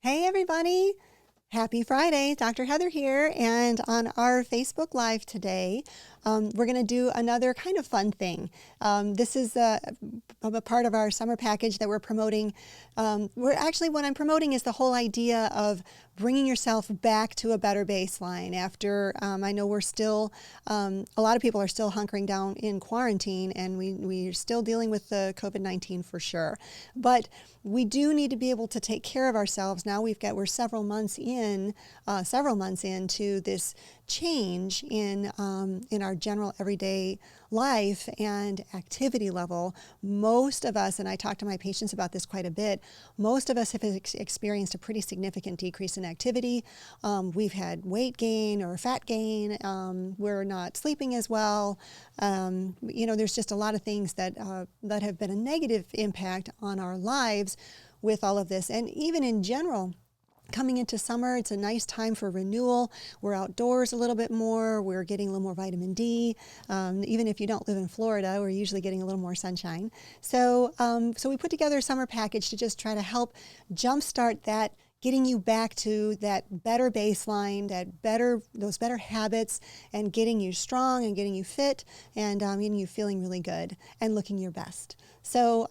Hey everybody, happy Friday. Dr. Heather here, and on our Facebook Live today, we're going to do another kind of fun thing. This is a part of our summer package that we're promoting. What I'm promoting is the whole idea of bringing yourself back to a better baseline after, I know we're still, a lot of people are still hunkering down in quarantine, and we're still dealing with the COVID-19 for sure. But we do need to be able to take care of ourselves. Now we're several months into this change in our general everyday life and activity level. Most of us, and I talk to my patients about this quite a bit, most of us have experienced a pretty significant decrease in activity. We've had weight gain or fat gain. We're not sleeping as well. There's just a lot of things that have been a negative impact on our lives with all of this. And even in general, coming into summer, it's a nice time for renewal. We're outdoors a little bit more. We're getting a little more vitamin D. Even if you don't live in Florida, we're usually getting a little more sunshine. So we put together a summer package to just try to help jumpstart that, getting you back to that better baseline, those better habits, and getting you strong and getting you fit and getting you feeling really good and looking your best. So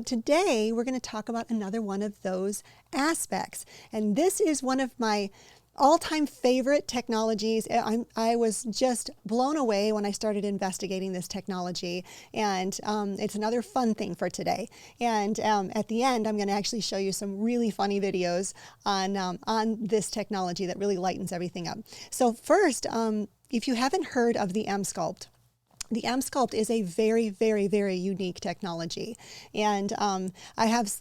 today we're going to talk about another one of those aspects. And this is one of my all-time favorite technologies. I was just blown away when I started investigating this technology, and it's another fun thing for today. And at the end, I'm going to actually show you some really funny videos on this technology that really lightens everything up. So first, if you haven't heard of the EMSCULPT, the EMSCULPT is a very, very, very unique technology. And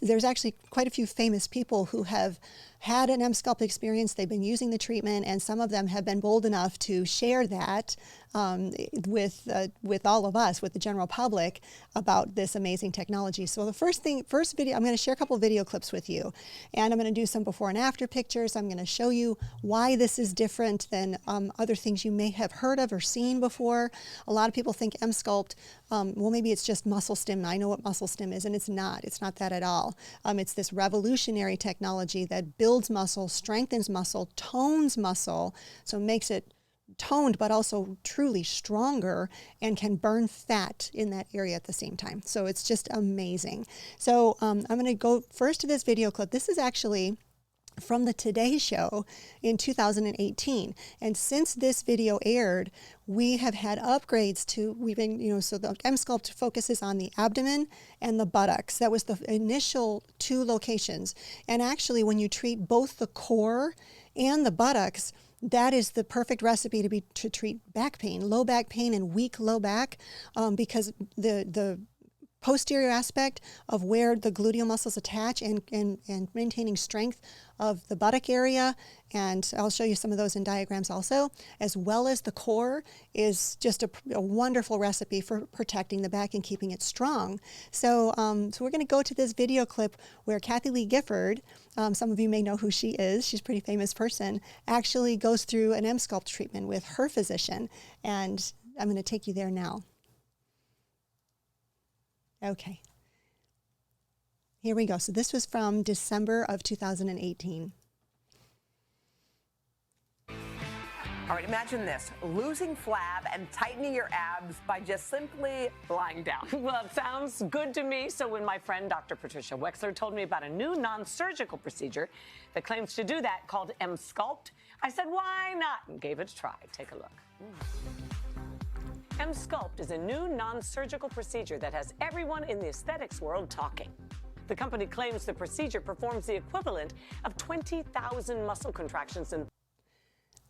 there's actually quite a few famous people who have had an EMSCULPT experience. They've been using the treatment, and some of them have been bold enough to share that with all of us, with the general public, about this amazing technology. So the first video, I'm going to share a couple video clips with you, and I'm going to do some before and after pictures. I'm going to show you why this is different than other things you may have heard of or seen before. A lot of people think EMSCULPT, well, maybe it's just muscle stim. I know what muscle stim is, and it's not. It's not that at all. It's this revolutionary technology that builds muscle, strengthens muscle, tones muscle, so makes it toned but also truly stronger, and can burn fat in that area at the same time. So it's just amazing. So I'm going to go first to this video clip. This is actually from the Today Show in 2018. And since this video aired, we have had upgrades so the EMSCULPT focuses on the abdomen and the buttocks. That was the initial two locations. And actually, when you treat both the core and the buttocks, that is the perfect recipe to treat back pain, low back pain and weak low back, because the posterior aspect of where the gluteal muscles attach and maintaining strength of the buttock area, and I'll show you some of those in diagrams also, as well as the core, is just a wonderful recipe for protecting the back and keeping it strong. So we're going to go to this video clip where Kathy Lee Gifford, some of you may know who she is, she's a pretty famous person, actually goes through an EMSCULPT treatment with her physician, and I'm going to take you there now. Okay, here we go. So this was from December of 2018. All right, imagine this, losing flab and tightening your abs by just simply lying down. Well, it sounds good to me. So when my friend Dr. Patricia Wexler told me about a new non-surgical procedure that claims to do that called EMSCULPT, I said, why not? And gave it a try. Take a look. EMSCULPT is a new non-surgical procedure that has everyone in the aesthetics world talking. The company claims the procedure performs the equivalent of 20,000 muscle contractions in.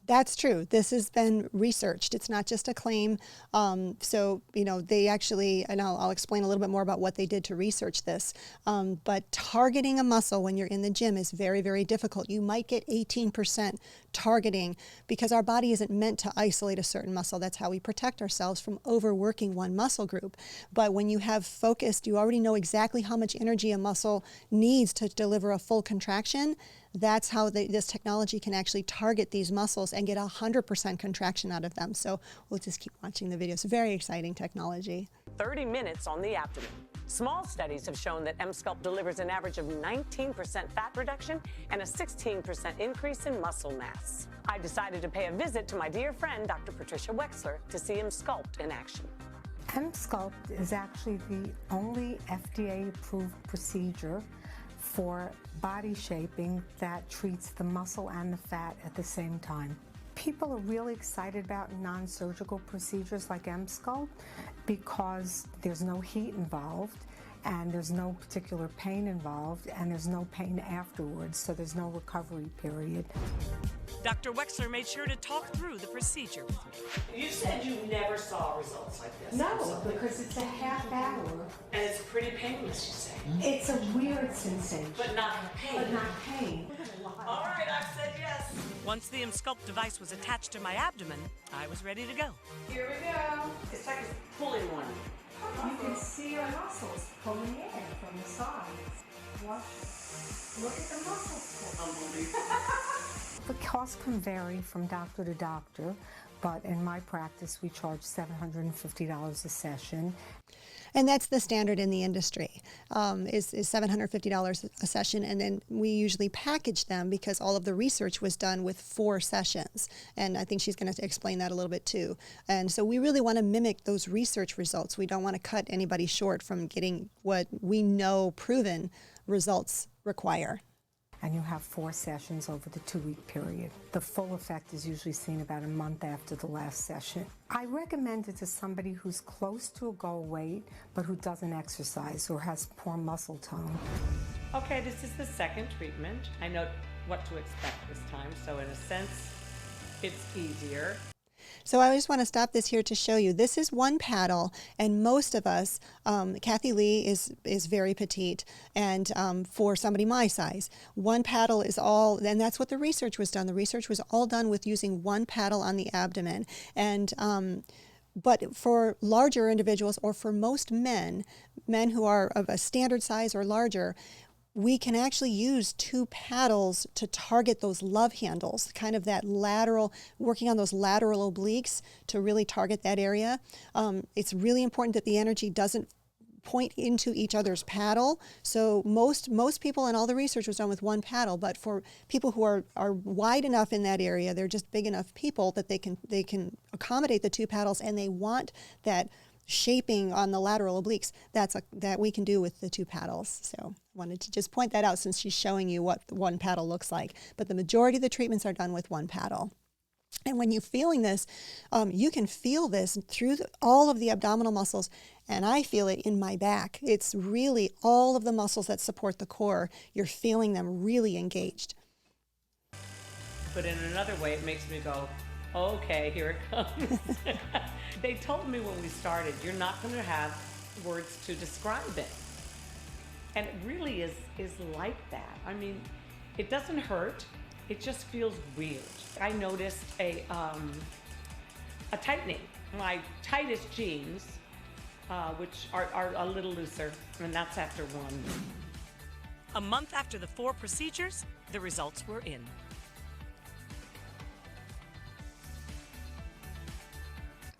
That's true. This has been researched. It's not just a claim. They actually, and I'll explain a little bit more about what they did to research this. But targeting a muscle when you're in the gym is very, very difficult. You might get 18% targeting because our body isn't meant to isolate a certain muscle. That's how we protect ourselves from overworking one muscle group. But when you have focused, you already know exactly how much energy a muscle needs to deliver a full contraction. That's how this technology can actually target these muscles and get 100% contraction out of them. So we'll just keep watching the video. It's very exciting technology. 30 minutes on the abdomen. Small studies have shown that EMSCULPT delivers an average of 19% fat reduction and a 16% increase in muscle mass. I decided to pay a visit to my dear friend, Dr. Patricia Wexler, to see EMSCULPT in action. EMSCULPT is actually the only FDA-approved procedure for body shaping that treats the muscle and the fat at the same time. People are really excited about non-surgical procedures like EMSCULPT because there's no heat involved and there's no particular pain involved and there's no pain afterwards, so there's no recovery period. Dr. Wexler made sure to talk through the procedure with me. You said you never saw results like this. No, because it's a half hour. And it's pretty painless, you say. It's a weird sensation. But not pain. But not pain. All right, I've said yes. Once the EMSCULPT device was attached to my abdomen, I was ready to go. Here we go. It's like pulling one. You can see your muscles pulling in from the sides. Look at the muscles pull. The cost can vary from doctor to doctor, but in my practice, we charge $750 a session. And that's the standard in the industry, is $750 a session. And then we usually package them because all of the research was done with 4 sessions. And I think she's going to explain that a little bit too. And so we really want to mimic those research results. We don't want to cut anybody short from getting what we know proven results require. And you have 4 sessions over the 2-week period. The full effect is usually seen about a month after the last session. I recommend it to somebody who's close to a goal weight, but who doesn't exercise or has poor muscle tone. Okay, this is the second treatment. I know what to expect this time, so in a sense, it's easier. So I just want to stop this here to show you, this is one paddle, and most of us, Kathy Lee is very petite, and for somebody my size, one paddle is all, and that's what the research was done. The research was all done with using one paddle on the abdomen. And but for larger individuals, or for most men who are of a standard size or larger, we can actually use 2 paddles to target those love handles, kind of that lateral, working on those lateral obliques to really target that area. It's really important that the energy doesn't point into each other's paddle. So most people, and all the research was done with one paddle, but for people who are wide enough in that area, they're just big enough people that they can accommodate the 2 paddles, and they want that shaping on the lateral obliques. That we can do with the 2 paddles. So I wanted to just point that out since she's showing you what the one paddle looks like. But the majority of the treatments are done with one paddle. And when you're feeling this, you can feel this through all of the abdominal muscles, and I feel it in my back. It's really all of the muscles that support the core. You're feeling them really engaged. But in another way, it makes me go, okay, here it comes. They told me when we started, you're not going to have words to describe it. And it really is like that. I mean, it doesn't hurt. It just feels weird. I noticed a tightening. My tightest jeans, which are a little looser, and that's after 1. A month after the 4 procedures, the results were in.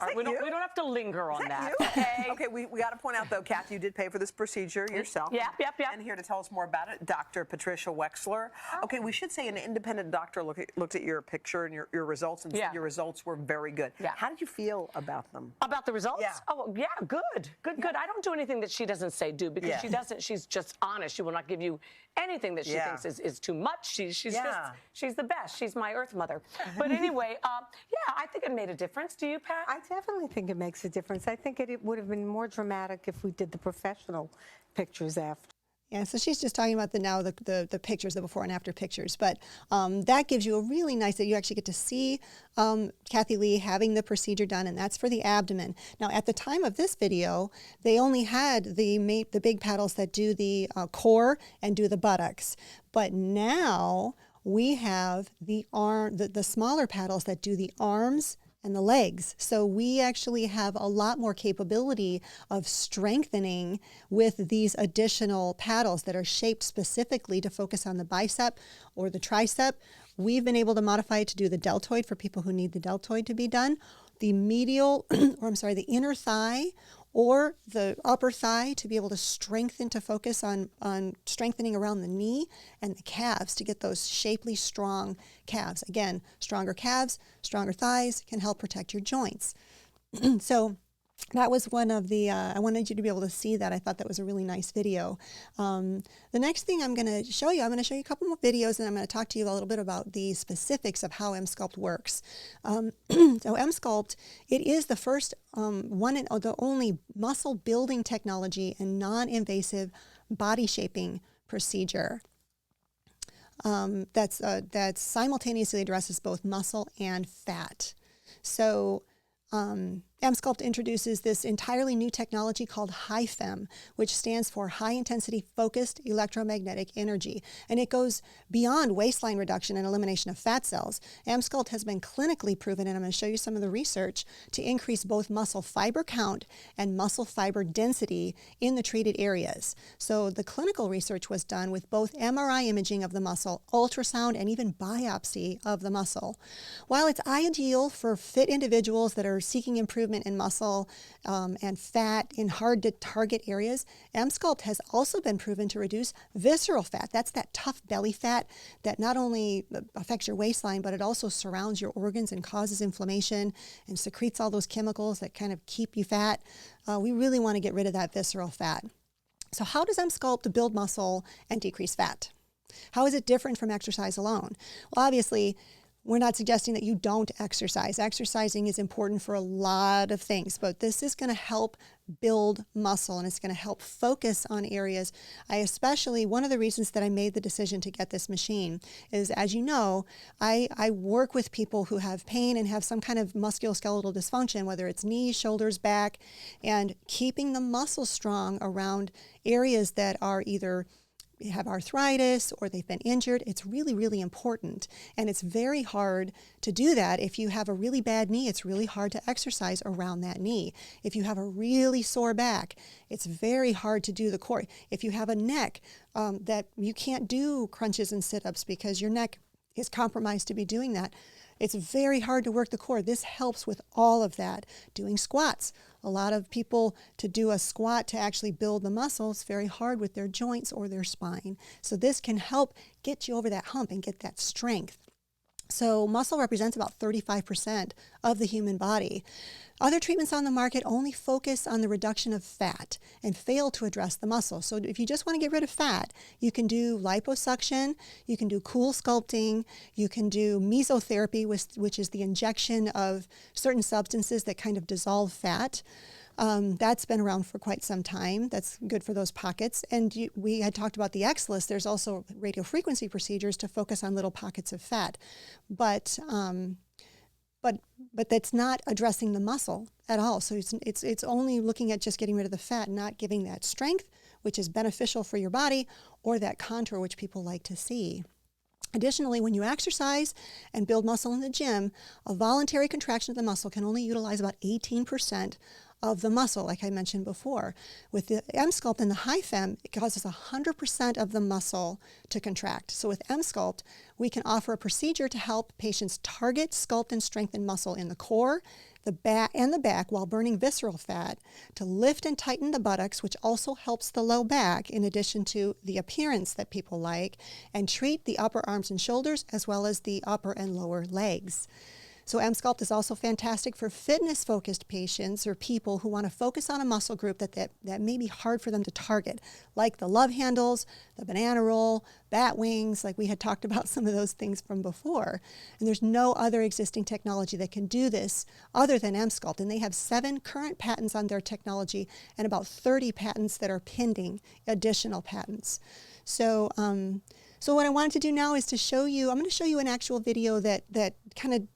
All right, we don't have to linger on that. Okay. Okay, we got to point out, though, Kathy, you did pay for this procedure yourself. Yep. And here to tell us more about it, Dr. Patricia Wexler. Okay, we should say an independent doctor looked at your picture and your results and said your results were very good. Yeah. How did you feel about them? About the results? Yeah. Oh, yeah, good. I don't do anything that she doesn't say do, because she doesn't. She's just honest. She will not give you anything that she thinks is too much. She's the best. She's my earth mother. But anyway, I think it made a difference. Do you, Pat? I definitely think it makes a difference. I think it would have been more dramatic if we did the professional pictures after. Yeah, so she's just talking about the pictures, the before and after pictures. But that gives you a really nice, that you actually get to see Kathy Lee having the procedure done, and that's for the abdomen. Now, at the time of this video, they only had the big paddles that do the core and do the buttocks. But now we have the smaller paddles that do the arms and the legs. So we actually have a lot more capability of strengthening with these additional paddles that are shaped specifically to focus on the bicep or the tricep. We've been able to modify it to do the deltoid for people who need the deltoid to be done. The medial, the inner thigh, or the upper thigh to be able to strengthen, to focus on strengthening around the knee, and the calves to get those shapely, strong calves. Again, stronger calves, stronger thighs can help protect your joints. So that was one of the, I wanted you to be able to see that. I thought that was a really nice video. The next thing I'm going to show you a couple more videos, and I'm going to talk to you a little bit about the specifics of how EMSCULPT works. So EMSCULPT, it is the first one and the only muscle building technology and non-invasive body shaping procedure that simultaneously addresses both muscle and fat. So EMSCULPT introduces this entirely new technology called HIFEM, which stands for High Intensity Focused Electromagnetic Energy, and it goes beyond waistline reduction and elimination of fat cells. EMSCULPT has been clinically proven, and I'm going to show you some of the research, to increase both muscle fiber count and muscle fiber density in the treated areas. So the clinical research was done with both MRI imaging of the muscle, ultrasound, and even biopsy of the muscle. While it's ideal for fit individuals that are seeking improvement in muscle and fat in hard to target areas, EMSCULPT has also been proven to reduce visceral fat. That's that tough belly fat that not only affects your waistline, but it also surrounds your organs and causes inflammation and secretes all those chemicals that kind of keep you fat. We really want to get rid of that visceral fat. So how does EMSCULPT build muscle and decrease fat? How is it different from exercise alone? Well, obviously, we're not suggesting that you don't exercise. Exercising is important for a lot of things, but this is going to help build muscle, and it's going to help focus on areas. One of the reasons that I made the decision to get this machine is, as you know, I work with people who have pain and have some kind of musculoskeletal dysfunction, whether it's knees, shoulders, back, and keeping the muscle strong around areas that are either have arthritis or they've been injured. It's really, really important. And it's very hard to do that. If you have a really bad knee, it's really hard to exercise around that knee. If you have a really sore back, it's very hard to do the core. If you have a neck that you can't do crunches and sit-ups because your neck is compromised to be doing that, it's very hard to work the core. This helps with all of that. Doing squats. A lot of people, to do a squat to actually build the muscle, it's very hard with their joints or their spine. So this can help get you over that hump and get that strength. So muscle represents about 35% of the human body. Other treatments on the market only focus on the reduction of fat and fail to address the muscle. So if you just want to get rid of fat, you can do liposuction, you can do cool sculpting, you can do mesotherapy, which is the injection of certain substances that kind of dissolve fat. That's been around for quite some time. That's good for those pockets. And we had talked about the X-list. There's also radiofrequency procedures to focus on little pockets of fat. But that's not addressing the muscle at all. So it's only looking at just getting rid of the fat, not giving that strength, which is beneficial for your body, or that contour, which people like to see. Additionally, when you exercise and build muscle in the gym, a voluntary contraction of the muscle can only utilize about 18% of the muscle, like I mentioned before. With the EMSCULPT and the HIFEM, it causes 100% of the muscle to contract. So with EMSCULPT, we can offer a procedure to help patients target, sculpt, and strengthen muscle in the core, the back while burning visceral fat, to lift and tighten the buttocks, which also helps the low back in addition to the appearance that people like, and treat the upper arms and shoulders as well as the upper and lower legs. So EMSCULPT is also fantastic for fitness-focused patients or people who want to focus on a muscle group that may be hard for them to target, like the love handles, the banana roll, bat wings, like we had talked about some of those things from before. And there's no other existing technology that can do this other than EMSCULPT. And they have 7 current patents on their technology and about 30 patents that are pending, additional patents. So what I wanted to do now is to show you, I'm going to show you an actual video that kind of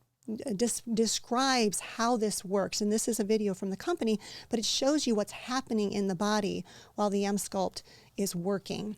describes how this works. And this is a video from the company, but it shows you what's happening in the body while the EMSCULPT is working.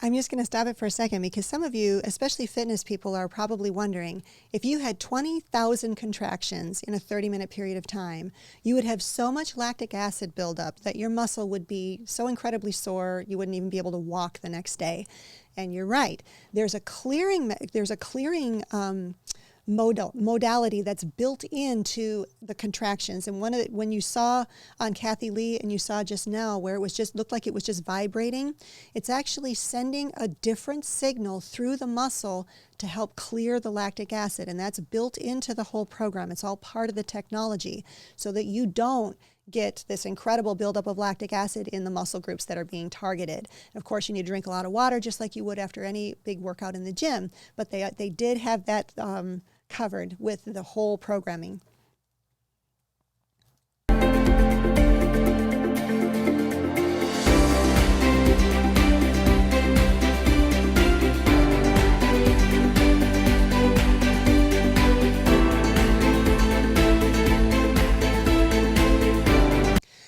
I'm just going to stop it for a second because some of you, especially fitness people, are probably wondering, if you had 20,000 contractions in a 30-minute period of time, you would have so much lactic acid buildup that your muscle would be so incredibly sore you wouldn't even be able to walk the next day. And you're right. There's a clearing modality that's built into the contractions. And when you saw on Kathy Lee and you saw just now where it was just looked like it was just vibrating, it's actually sending a different signal through the muscle to help clear the lactic acid. And that's built into the whole program. It's all part of the technology so that you don't get this incredible buildup of lactic acid in the muscle groups that are being targeted. And of course, you need to drink a lot of water just like you would after any big workout in the gym. But they did have that covered with the whole programming.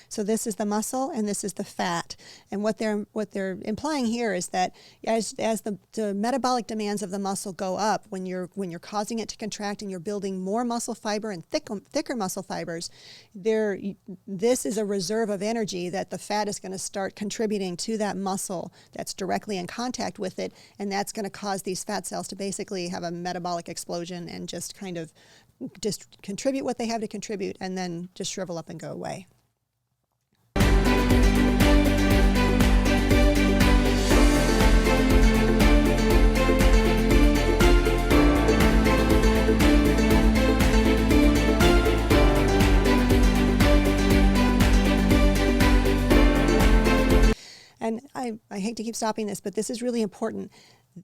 So this is the muscle and this is the fat. And what they're implying here is that as the metabolic demands of the muscle go up, when you're causing it to contract and you're building more muscle fiber and thicker muscle fibers, this is a reserve of energy that the fat is going to start contributing to that muscle that's directly in contact with it, and that's going to cause these fat cells to basically have a metabolic explosion and just kind of just contribute what they have to contribute and then just shrivel up and go away. And I hate to keep stopping this, but this is really important.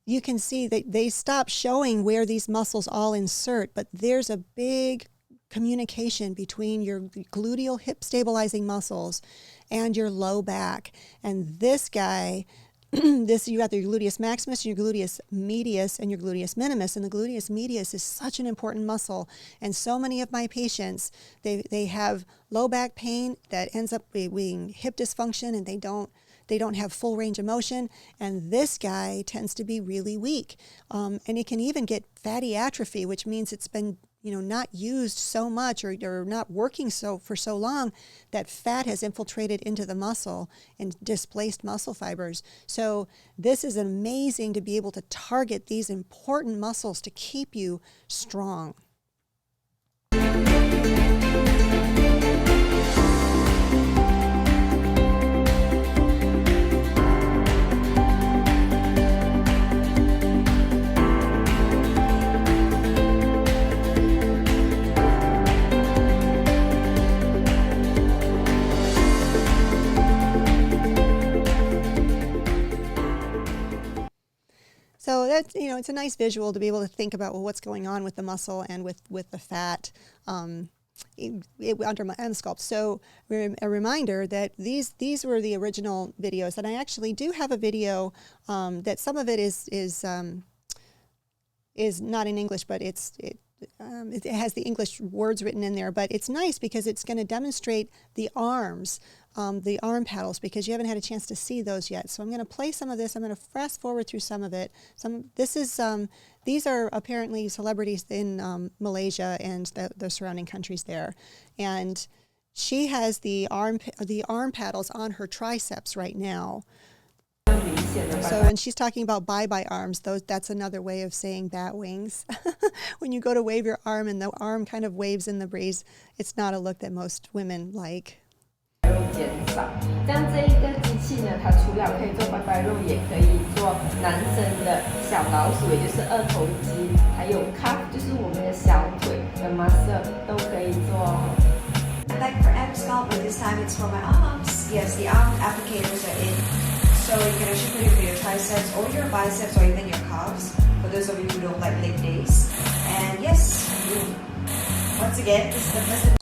You can see that they stop showing where these muscles all insert, but there's a big communication between your gluteal hip stabilizing muscles and your low back. And this guy, you got your gluteus maximus, your gluteus medius, and your gluteus minimus. And the gluteus medius is such an important muscle. And so many of my patients, they have low back pain that ends up being hip dysfunction, and they don't have full range of motion, and this guy tends to be really weak. And it can even get fatty atrophy, which means it's been not used so much or not working for so long that fat has infiltrated into the muscle and displaced muscle fibers. So this is amazing to be able to target these important muscles to keep you strong. So that's, it's a nice visual to be able to think about, well, what's going on with the muscle and with the fat under my EMSCULPT. So a reminder that these were the original videos, and I actually do have a video that some of it is not in English, but it has the English words written in there. But it's nice because it's going to demonstrate the arms. The arm paddles, because you haven't had a chance to see those yet. So I'm going to play some of this. I'm going to fast forward through some of it. These are apparently celebrities in Malaysia and the surrounding countries there. And she has the arm paddles on her triceps right now. So, and she's talking about bye-bye arms. That's another way of saying bat wings. When you go to wave your arm and the arm kind of waves in the breeze, it's not a look that most women like. 减少，这样这一个机器呢，它除了可以做拜拜肉，也可以做男生的小老鼠，也就是二头肌，还有 calf， 就是我们的小腿的 muscle 都可以做。Like for EMSCULPT, but this time it's for my arms. Yes, the arm applicators are in. So you can actually put it for your triceps or your biceps or even your calves, for those of you who don't like leg days. And yes, once again, this is the method.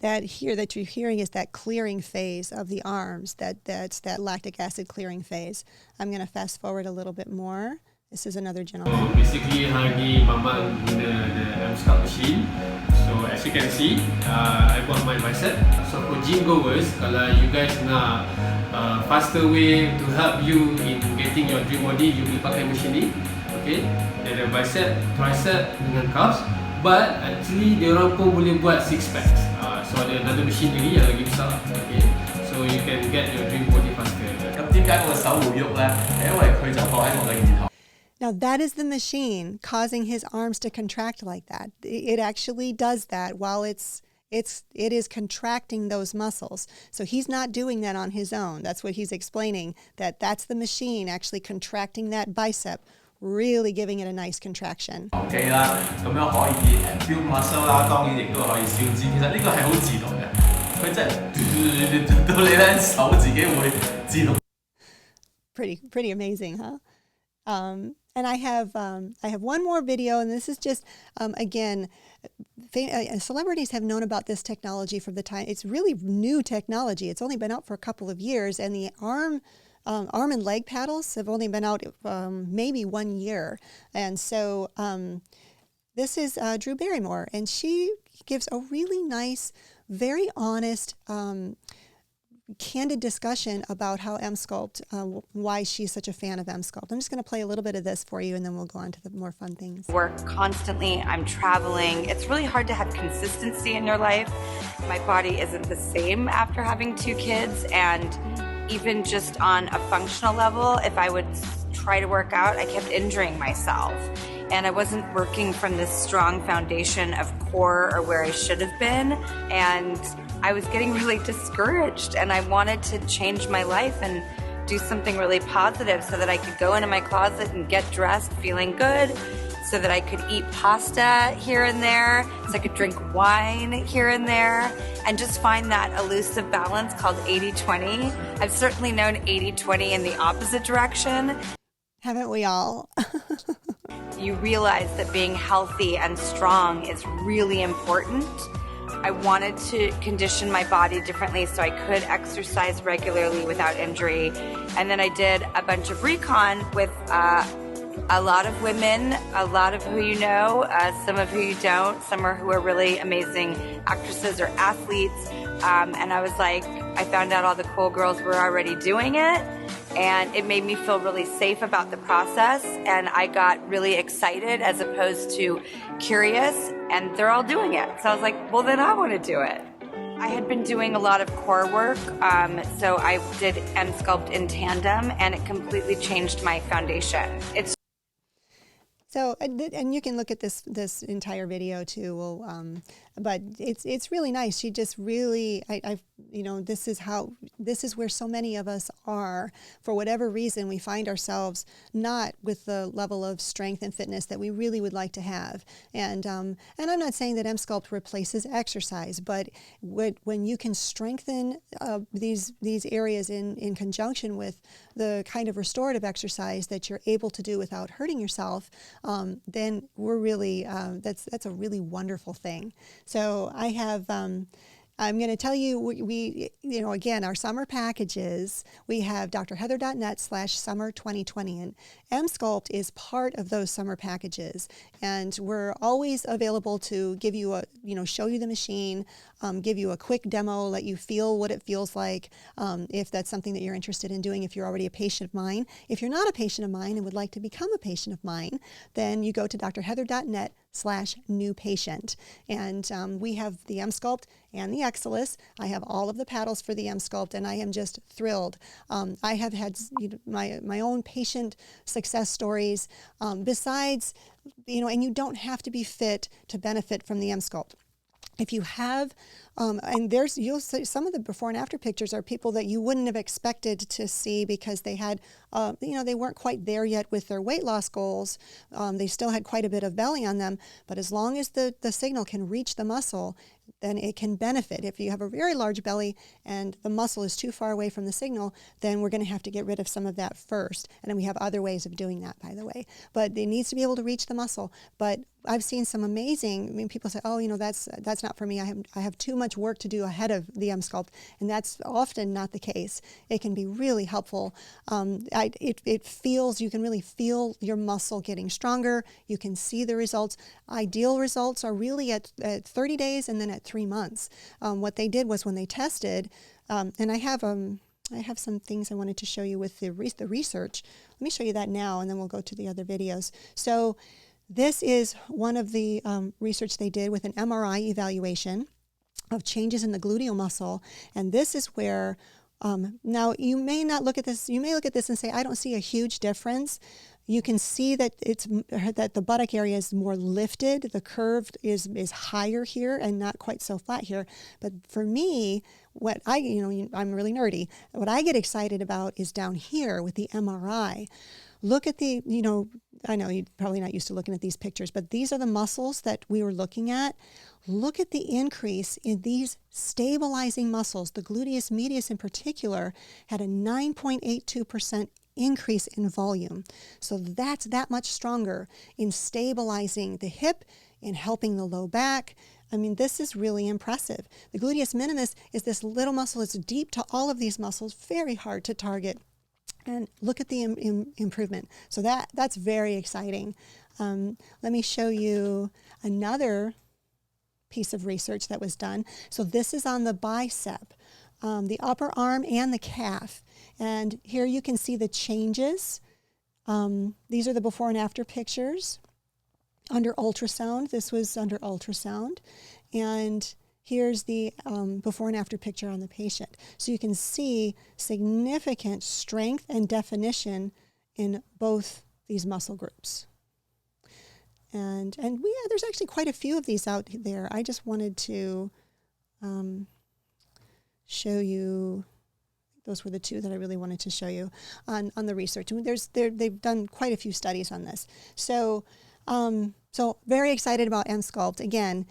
That you're hearing is that clearing phase of the arms, that's that lactic acid clearing phase. I'm going to fast forward a little bit more. This is another gentleman. So basically, hari Mama guna the EMSCULPT machine. So as you can see, I got my bicep. So for gym goers, kalau you guys nak faster way to help you in getting your dream body, you boleh pakai mesin ni. Okay, dia ada bicep, tricep dengan calves. But actually diorang pun boleh buat six packs. So ada another machine lagi yang lagi besar. Okay, so you can get your dream body faster. 咁點解我嘅手會喐呢？係因為佢就放喺我嘅二頭。 Now that is the machine causing his arms to contract like that. It actually does that while it is contracting those muscles. So he's not doing that on his own. That's what he's explaining, that's the machine actually contracting that bicep, really giving it a nice contraction. 機啦，咁樣可以build muscle 啦，當然亦都可以消脂。其實呢個係好自動嘅，佢真係到你咧手自己會自動。Pretty amazing, huh? And I have one more video, and this is just again, celebrities have known about this technology from the time. It's really new technology. It's only been out for a couple of years, and the arm and leg paddles have only been out maybe 1 year. And so this is Drew Barrymore, and she gives a really nice, very honest, candid discussion about how EMSCULPT, why she's such a fan of EMSCULPT. I'm just going to play a little bit of this for you, and then we'll go on to the more fun things. Work constantly, I'm traveling. It's really hard to have consistency in your life. My body isn't the same after having 2 kids, and even just on a functional level, if I would try to work out, I kept injuring myself. And I wasn't working from this strong foundation of core or where I should have been. And I was getting really discouraged, and I wanted to change my life and do something really positive so that I could go into my closet and get dressed feeling good, so that I could eat pasta here and there, so I could drink wine here and there, and just find that elusive balance called 80-20. I've certainly known 80-20 in the opposite direction. Haven't we all? You realize that being healthy and strong is really important. I wanted to condition my body differently so I could exercise regularly without injury. And then I did a bunch of recon with a lot of women, a lot of who you know, some of who you don't, some are who are really amazing actresses or athletes. And I was like, I found out all the cool girls were already doing it, and it made me feel really safe about the process, and I got really excited as opposed to curious, and they're all doing it. So I was like, well, then I want to do it. I had been doing a lot of core work, so I did EMSCULPT in tandem, and it completely changed my foundation. It's So, and you can look at this entire video too. But it's really nice. She just really, this is where so many of us are. For whatever reason, we find ourselves not with the level of strength and fitness that we really would like to have. And I'm not saying that EMSCULPT replaces exercise, but when you can strengthen these areas in conjunction with the kind of restorative exercise that you're able to do without hurting yourself, then we're really that's a really wonderful thing. So I have. I'm going to tell you, we again, our summer packages, we have drheather.net/summer 2020, and EMSCULPT is part of those summer packages. And we're always available to give you show you the machine, give you a quick demo, let you feel what it feels like, if that's something that you're interested in doing, if you're already a patient of mine. If you're not a patient of mine and would like to become a patient of mine, then you go to drheather.net/new patient. And we have the EMSCULPT and the Excelus. I have all of the paddles for the EMSCULPT, and I am just thrilled. I have had my own patient success stories. Besides, and you don't have to be fit to benefit from the EMSCULPT. If you have, and you'll see some of the before and after pictures are people that you wouldn't have expected to see because they had, they weren't quite there yet with their weight loss goals. They still had quite a bit of belly on them, but as long as the signal can reach the muscle, then it can benefit. If you have a very large belly and the muscle is too far away from the signal, then we're going to have to get rid of some of that first. And then we have other ways of doing that, by the way. But it needs to be able to reach the muscle. But I've seen some amazing, people say, oh, that's not for me. I have too much work to do ahead of the EMSCULPT. And that's often not the case. It can be really helpful. You can really feel your muscle getting stronger. You can see the results. Ideal results are really at 30 days and then at 3 months. What they did was when they tested, and I have I have some things I wanted to show you with the research. Let me show you that now, and then we'll go to the other videos. So this is one of the research they did with an MRI evaluation of changes in the gluteal muscle. And this is where, now you may not look at this, you may look at this and say, I don't see a huge difference. You can see that that the buttock area is more lifted. The curve is higher here and not quite so flat here. But for me, what I'm really nerdy. What I get excited about is down here with the MRI. Look at the, I know you're probably not used to looking at these pictures, but these are the muscles that we were looking at. Look at the increase in these stabilizing muscles. The gluteus medius in particular had a 9.82% increase in volume. So that's that much stronger in stabilizing the hip, in helping the low back. I mean, this is really impressive. The gluteus minimus is this little muscle. It's deep to all of these muscles, very hard to target. And look at the improvement. So that's very exciting. Let me show you another piece of research that was done. So this is on the bicep, the upper arm and the calf. And here you can see the changes. These are the before and after pictures under ultrasound. This was under ultrasound. And here's the before and after picture on the patient. So you can see significant strength and definition in both these muscle groups. And there's actually quite a few of these out there. I just wanted to show you. Those were the two that I really wanted to show you on the research. I mean, they've done quite a few studies on this. So very excited about EMSCULPT. Again,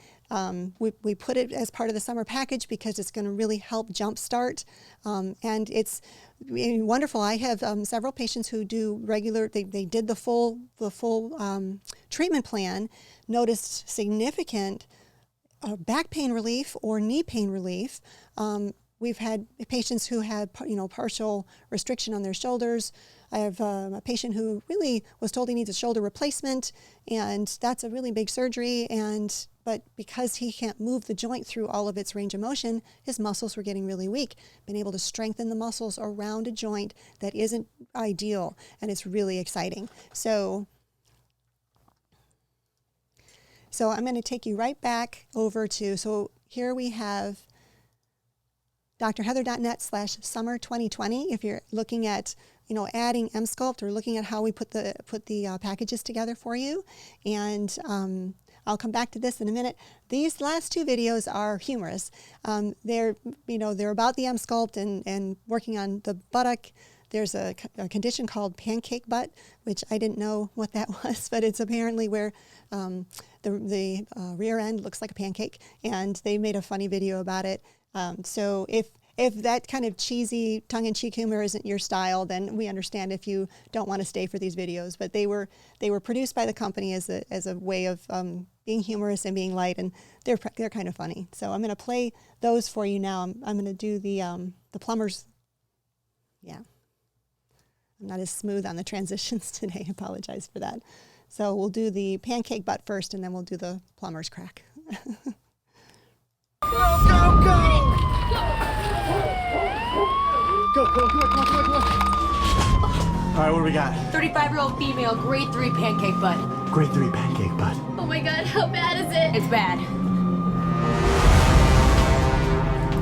we put it as part of the summer package because it's going to really help jumpstart. And it's wonderful. I have several patients who do regular, they did the full treatment plan, noticed significant back pain relief or knee pain relief. We've had patients who had, partial restriction on their shoulders. I have a patient who really was told he needs a shoulder replacement, and that's a really big surgery. But because he can't move the joint through all of its range of motion, his muscles were getting really weak. Been able to strengthen the muscles around a joint that isn't ideal, and it's really exciting. So I'm going to take you right back over to, so here we have drheather.net/summer 2020. If you're looking at, adding EMSCULPT or looking at how we put the packages together for you. And I'll come back to this in a minute. These last two videos are humorous. They're about the EMSCULPT and working on the buttock. There's a condition called pancake butt, which I didn't know what that was, but it's apparently where the rear end looks like a pancake, and they made a funny video about it. So if that kind of cheesy tongue-in-cheek humor isn't your style, then we understand if you don't want to stay for these videos. But they were produced by the company as a way of being humorous and being light, and they're kind of funny. So I'm going to play those for you now. I'm going to do the plumbers. Yeah, I'm not as smooth on the transitions today. I apologize for that. So we'll do the pancake butt first, and then we'll do the plumber's crack. Go, go, go! Go, go, go, go, go, go. All right, what do we got? 35-year-old female, grade 3 pancake butt. Grade 3 pancake butt. Oh my God, how bad is it? It's bad.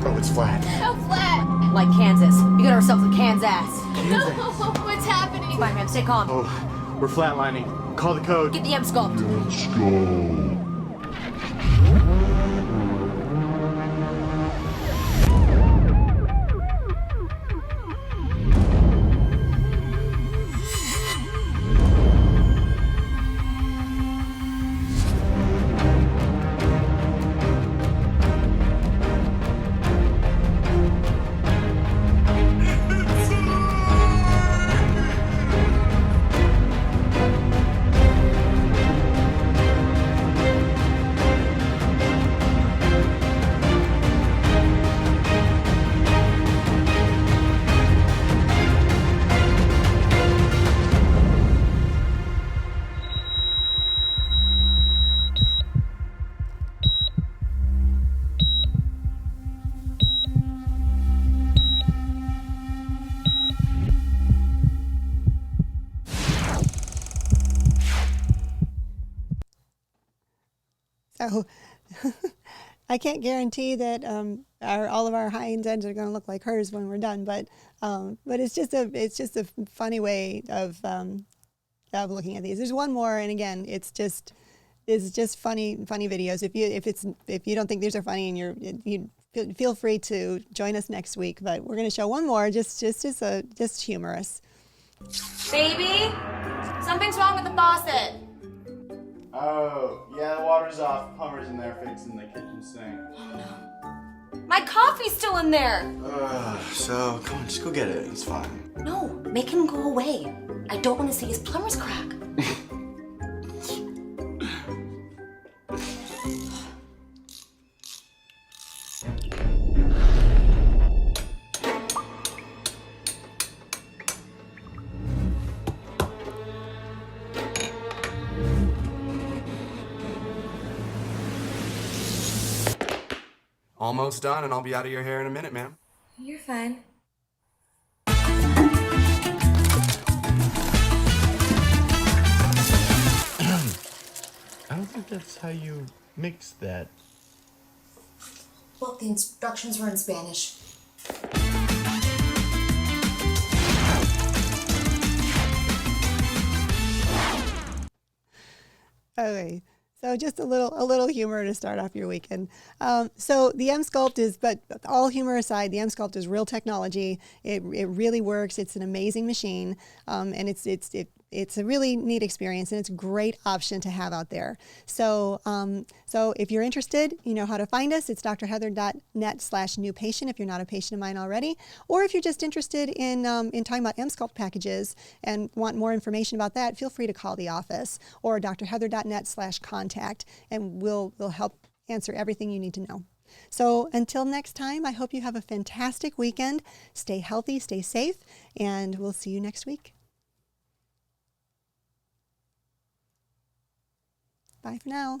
Oh, it's flat. How flat? Like Kansas. We got ourselves a Kansas. Kansas. No, what's happening? Fine, ma'am, stay calm. Oh, we're flatlining. Call the code. Get the EMSCULPT. Let's go. So I can't guarantee that all of our hind ends are going to look like hers when we're done, but it's just a funny way of looking at these. There's one more, and again, it's just funny videos. If you don't think these are funny and you feel free to join us next week. But we're going to show one more, just humorous. Baby, something's wrong with the faucet. Oh, yeah, the water's off. Plumber's in there fixing the kitchen sink. My coffee's still in there. So, come on, just go get it. It's fine. No, make him go away. I don't want to see his plumber's crack. Almost done, and I'll be out of your hair in a minute, ma'am. You're fine. I don't think that's how you mix that. Well, the instructions were in Spanish. Okay. So just a little humor to start off your weekend. So the EMSCULPT but all humor aside, the EMSCULPT is real technology. It really works. It's an amazing machine, and it's a really neat experience, and it's a great option to have out there. So if you're interested, you know how to find us. It's drheather.net/new patient if you're not a patient of mine already, or if you're just interested in talking about EMSCULPT packages and want more information about that, feel free to call the office or drheather.net/contact, and we'll help answer everything you need to know. So until next time, I hope you have a fantastic weekend. Stay healthy, stay safe, and we'll see you next week. Bye for now.